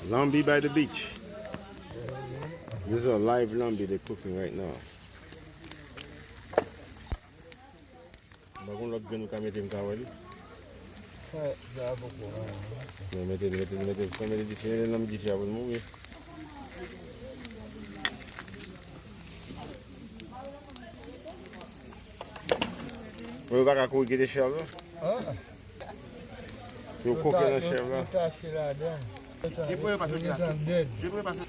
Lambi by the beach. This is a live lambi they're cooking right now. Bagong lagyan kami tim kawali. Metin kami di sini lambi siapa mo eh. Wewe baka kuikite chef là? Tu cooking the chef là? Depois eu passo aqui. Depois eu passo.